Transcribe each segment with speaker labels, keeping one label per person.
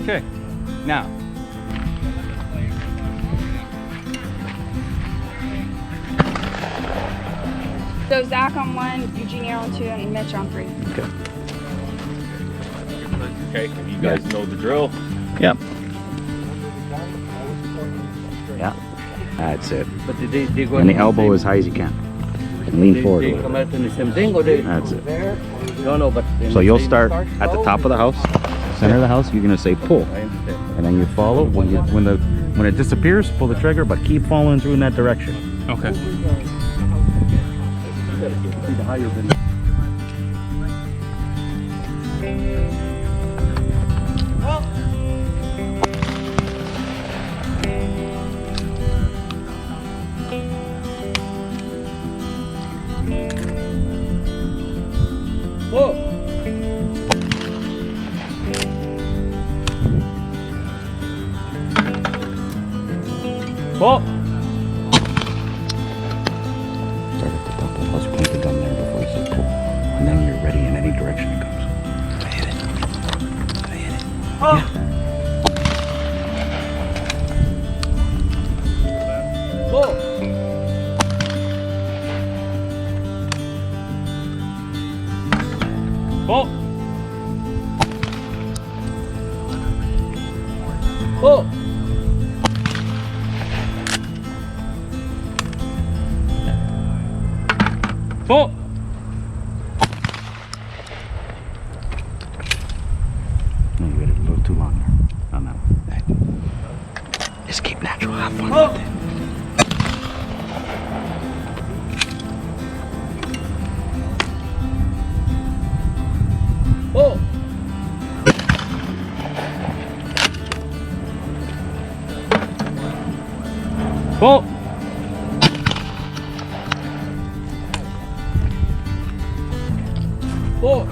Speaker 1: Okay, now.
Speaker 2: So Zach on 1, Eugenio on 2, and Mitch on 3.
Speaker 3: Okay.
Speaker 1: Okay, you guys know the drill.
Speaker 3: Yep. Yeah. That's it.
Speaker 4: But they go
Speaker 3: And the elbow as high as you can. And lean forward a
Speaker 4: They
Speaker 3: little
Speaker 4: come
Speaker 3: bit.
Speaker 4: out in the same thing, or they?
Speaker 3: That's it.
Speaker 4: No, but.
Speaker 3: So you'll start at the top of the house, center of the house. You're gonna say pull,
Speaker 4: I understand.
Speaker 3: and then you follow. When it disappears, pull the trigger, but keep following through in that direction.
Speaker 1: Okay.
Speaker 4: Higher than.
Speaker 1: Pull.
Speaker 3: Start at the top of the house. Point the gun there before you say pull, and then you're ready in any direction it comes. I hit it. I hit it.
Speaker 1: Oh.
Speaker 4: Pull.
Speaker 1: Pull.
Speaker 4: Pull.
Speaker 1: Pull.
Speaker 3: No, you got it a little too long there on that one. Just keep natural. Have fun with it.
Speaker 4: Pull.
Speaker 1: Pull.
Speaker 4: Pull.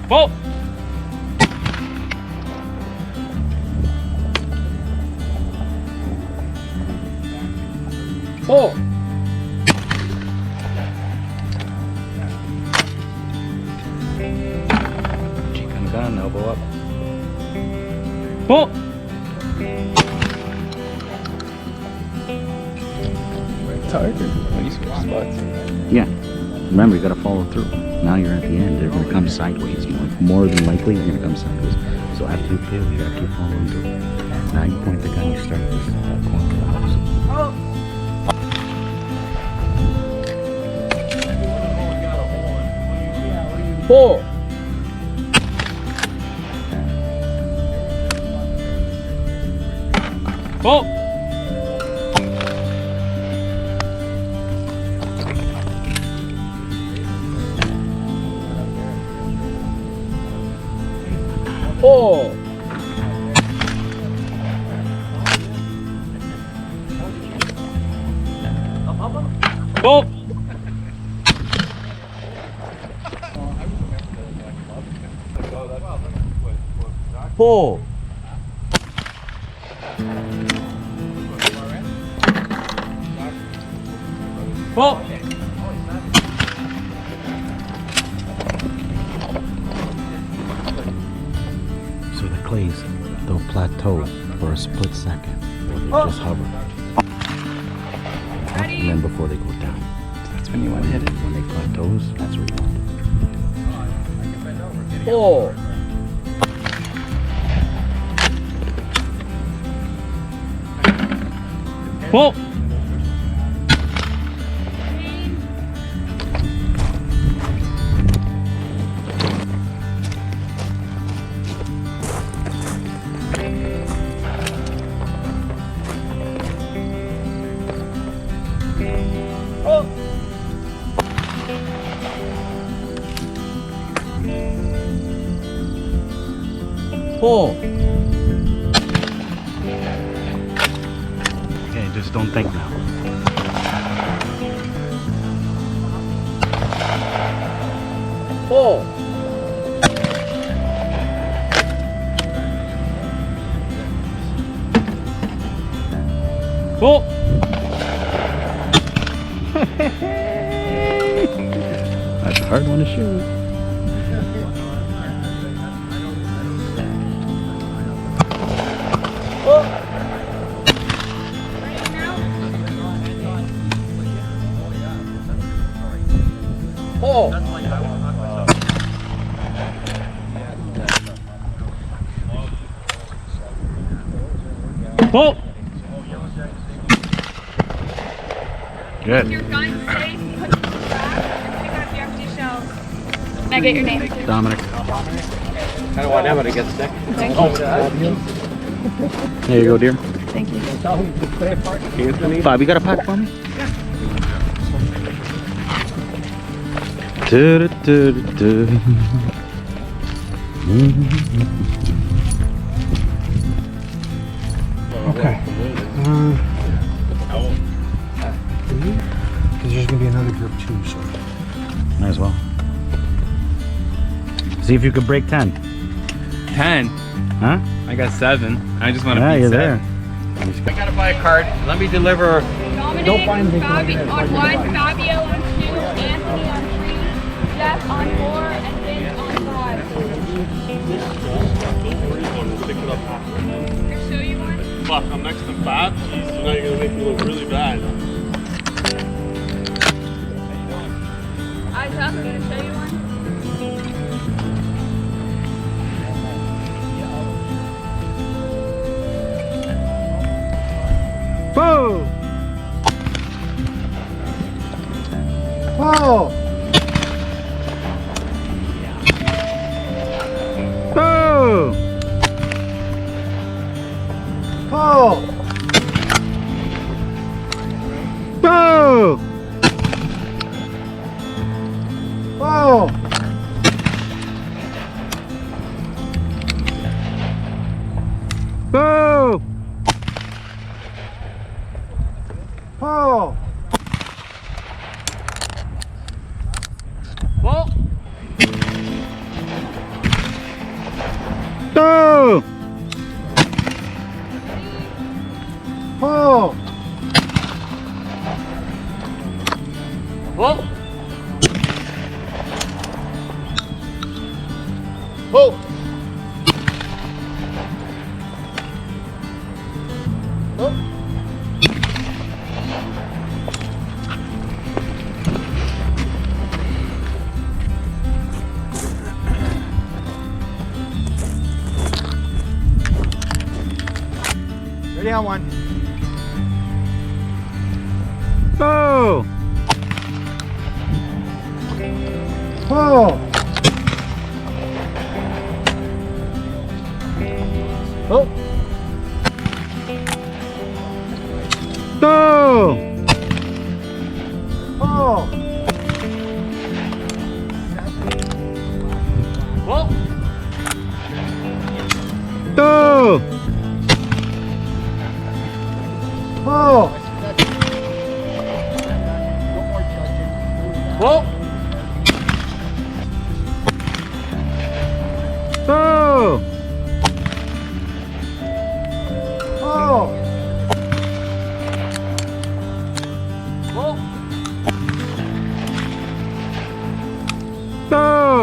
Speaker 1: Pull.
Speaker 4: Pull.
Speaker 3: Cheek on the gun, elbow up.
Speaker 1: Pull.
Speaker 5: Tiger. When you switch spots.
Speaker 3: Yeah. Remember, you got to follow through. Now you're at the end. They're going to come sideways. More than likely, they're going to come sideways. So after you kill, you got to keep following through. Now you point the gun. You start this at that point of the house.
Speaker 4: Pull.
Speaker 1: Pull.
Speaker 4: Pull.
Speaker 1: Pull.
Speaker 4: Pull.
Speaker 1: Pull.
Speaker 3: So the clays, they'll plateau for a split second. Or they'll just hover. And then before they go down.
Speaker 5: That's when you want to hit it.
Speaker 3: When they plateaus, that's where you want it.
Speaker 4: Pull.
Speaker 1: Pull.
Speaker 4: Pull.
Speaker 3: Okay, just don't think now.
Speaker 4: Pull.
Speaker 1: Pull.
Speaker 3: That's a hard one to shoot.
Speaker 4: Pull.
Speaker 1: Pull.
Speaker 3: Good.
Speaker 2: Your gun safe, put it in the back, and pick up your empty shells. Can I get your name?
Speaker 3: Dominic.
Speaker 4: Kind of want Emma to get sick.
Speaker 2: Thank you.
Speaker 3: There you go, dear.
Speaker 2: Thank you.
Speaker 3: Bob, you got a pack for me? Do-do-do-do-do.
Speaker 6: Okay. Because there's gonna be another group too, so.
Speaker 3: Might as well. See if you could break 10.
Speaker 1: 10.
Speaker 3: Huh?
Speaker 1: I got 7. I just want to
Speaker 3: Yeah,
Speaker 1: beat
Speaker 3: you're
Speaker 1: 7.
Speaker 3: there.
Speaker 4: I gotta buy a card. Let me deliver.
Speaker 2: Dominic on 1, Fabio on 2, Anthony on 3, Jeff on 4, and Vince on 5. Can I show you one?
Speaker 7: Fuck, I'm next to Bob. Jeez, now you're gonna make me look really bad.
Speaker 2: Eyes up, I'm gonna show you one.
Speaker 3: Whoa!
Speaker 6: Whoa!
Speaker 3: Whoa!
Speaker 6: Whoa!
Speaker 3: Whoa!
Speaker 6: Whoa!
Speaker 3: Whoa!
Speaker 6: Whoa!
Speaker 1: Pull.
Speaker 3: Whoa!
Speaker 6: Whoa!
Speaker 1: Pull.
Speaker 6: Whoa! Ready on 1.
Speaker 3: Whoa!
Speaker 6: Whoa! Oh!
Speaker 3: Whoa!
Speaker 6: Oh!
Speaker 1: Pull.
Speaker 3: Whoa!
Speaker 6: Oh!
Speaker 1: Pull.
Speaker 3: Whoa!
Speaker 6: Oh!
Speaker 1: Pull.
Speaker 3: Whoa!
Speaker 6: Oh!
Speaker 1: Pull.
Speaker 6: Oh!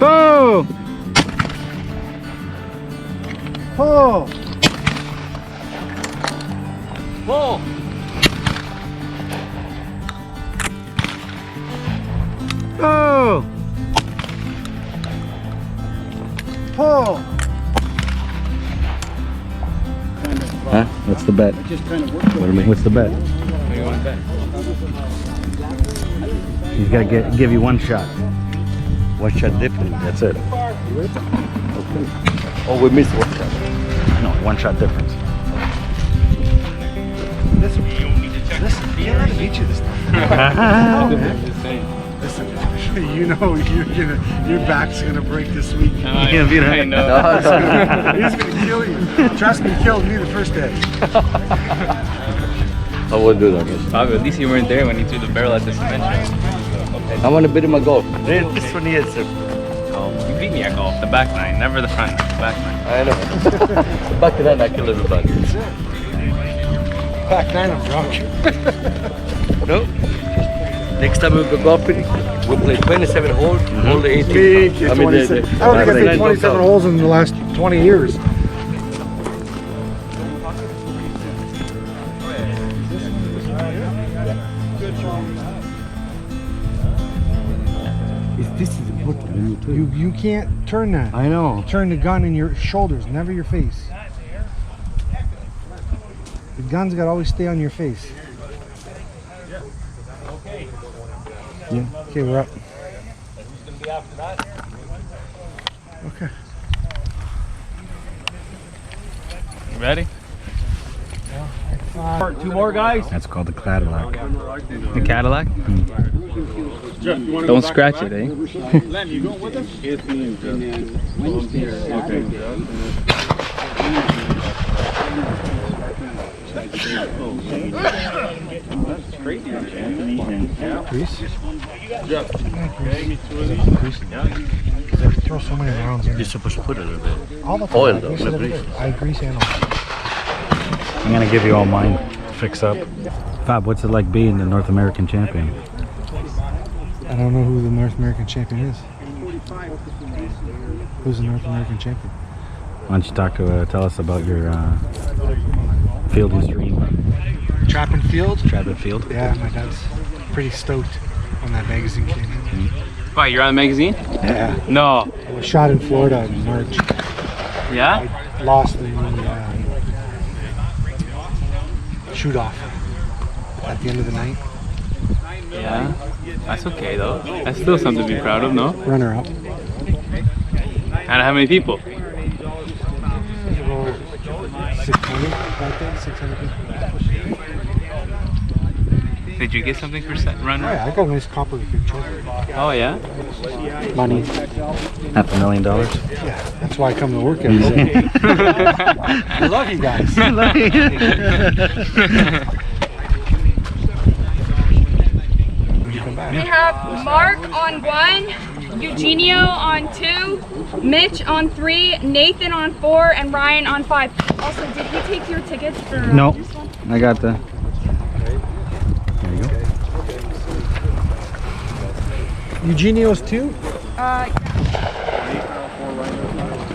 Speaker 3: Whoa!
Speaker 6: Oh!
Speaker 1: Pull.
Speaker 3: Whoa!
Speaker 6: Oh!
Speaker 3: Huh? What's the bet? What's the bet?
Speaker 1: What do you want to bet?
Speaker 3: He's got to give you one shot. One shot difference. That's it.
Speaker 4: Oh, we missed one shot.
Speaker 3: No, one shot difference.
Speaker 6: Listen, you'll let me beat you this time.
Speaker 1: I'm just saying.
Speaker 6: Listen, you know your back's gonna break this week.
Speaker 5: I know.
Speaker 6: He's gonna kill you. Trust me, he killed me the first day.
Speaker 4: I won't do that.
Speaker 5: Fabio, at least you weren't there when he threw the barrel at the cement shop.
Speaker 4: I want to bid him a goal.
Speaker 5: This one he is. You beat me at golf. The back nine, never the front. The back nine.
Speaker 4: I know. Back to that, I kill everybody.
Speaker 6: Back 9, I'm drunk.
Speaker 4: No. Next time we'll go golfing, we'll play 27 holes, hole the 18.
Speaker 6: I don't think I played 27 holes in the last 20 years. This is important. You can't turn that.
Speaker 3: I know.
Speaker 6: Turn the gun in your shoulders, never your face. The gun's got to always stay on your face. Yeah. Okay, we're up. Okay.
Speaker 5: Ready?
Speaker 1: Two more guys.
Speaker 3: That's called the Cadillac.
Speaker 5: The Cadillac? Don't scratch it, eh?
Speaker 7: Len, you going with us?
Speaker 6: Grease?
Speaker 7: Jeff, give me 2 of these.
Speaker 6: Because I throw so many rounds in.
Speaker 3: You're supposed to put it a little bit.
Speaker 6: All the time.
Speaker 3: Oil,
Speaker 6: I
Speaker 3: though.
Speaker 6: grease it every day. I grease and oil.
Speaker 3: I'm gonna give you all mine to fix up. Fab, what's it like being the North American champion?
Speaker 6: I don't know who the North American champion is. Who's the North American champion?
Speaker 3: Why don't you tell us about your field and stream?
Speaker 6: Trap and Field?
Speaker 3: Trap and field?
Speaker 6: Yeah, my dad's pretty stoked when that magazine came in.
Speaker 5: Why, you're on the magazine?
Speaker 6: Yeah.
Speaker 5: No.
Speaker 6: I was shot in Florida in March.
Speaker 5: Yeah?
Speaker 6: I lost in the shoot-off at the end of the night.
Speaker 5: Yeah. That's okay though. That's still something to be proud of, no?
Speaker 6: Runner-up.
Speaker 5: And how many people?
Speaker 6: About 600 back then, 600 people.
Speaker 5: Did you get something for runner?
Speaker 6: Oh yeah, I got a nice copper picture.
Speaker 5: Oh yeah?
Speaker 6: Money.
Speaker 3: $500,000?
Speaker 6: Yeah, that's why I come to work every day. I love you guys.
Speaker 2: We have Mark on 1, Eugenio on 2, Mitch on 3, Nathan on 4, and Ryan on 5. Also, did he take your tickets for
Speaker 3: No,
Speaker 2: this one?
Speaker 3: I got the. There you go.
Speaker 6: Eugenio's 2?
Speaker 3: You got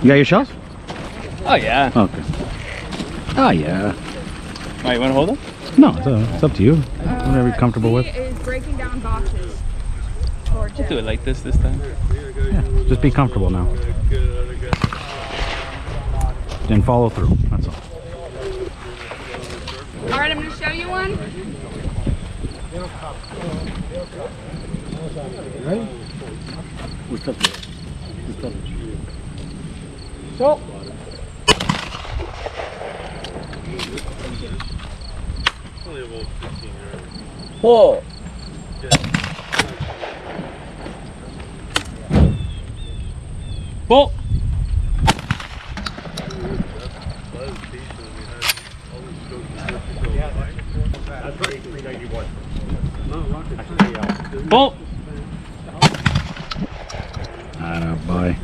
Speaker 3: your shells?
Speaker 5: Oh yeah.
Speaker 3: Okay. Oh yeah.
Speaker 5: Wait, you wanna hold them?
Speaker 3: No, it's up to you. Whatever you're comfortable with.
Speaker 2: He is breaking down boxes for
Speaker 5: I'll do
Speaker 2: Jen.
Speaker 5: it like this time.
Speaker 3: Yeah, just be comfortable now. And follow through. That's all.
Speaker 2: All right, I'm going to show you one.
Speaker 6: Ready? So.
Speaker 7: Only about 15 yards.
Speaker 4: Whoa.
Speaker 5: Ball! Ball!
Speaker 3: Bye.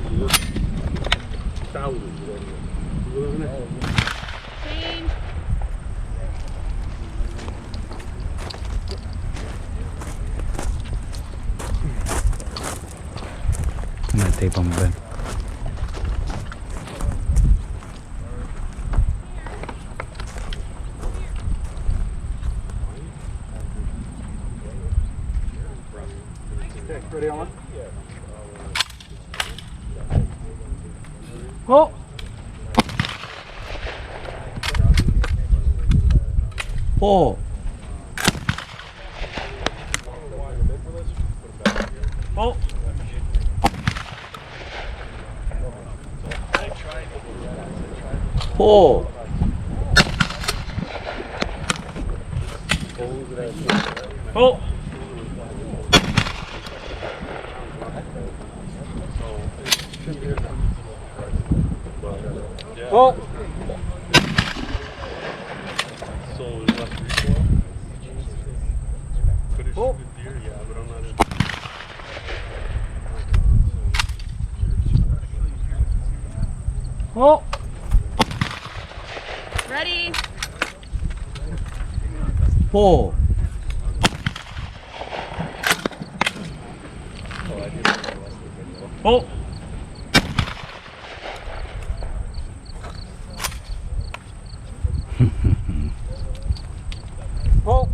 Speaker 2: Change.
Speaker 3: I'm gonna tape on my bed.
Speaker 6: Ready on? Go!
Speaker 4: Whoa.
Speaker 5: Ball!
Speaker 4: Whoa.
Speaker 5: Ball!
Speaker 1: Oh.
Speaker 7: So is left recoil? Could have shoot a deer, yeah, but I'm not in.
Speaker 1: Oh.
Speaker 2: Ready?
Speaker 1: 4. Oh. Oh.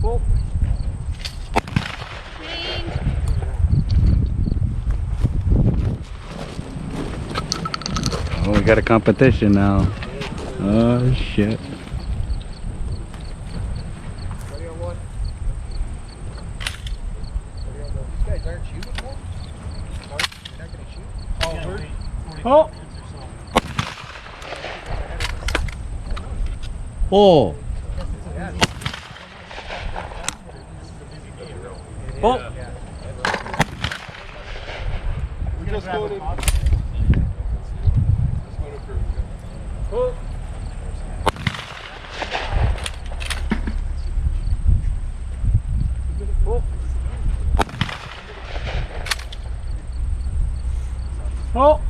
Speaker 1: Oh.
Speaker 2: Change.
Speaker 3: Oh, we got a competition now. Oh shit.
Speaker 1: Oh. 4. Oh.
Speaker 7: We just going in.
Speaker 1: Oh. Oh.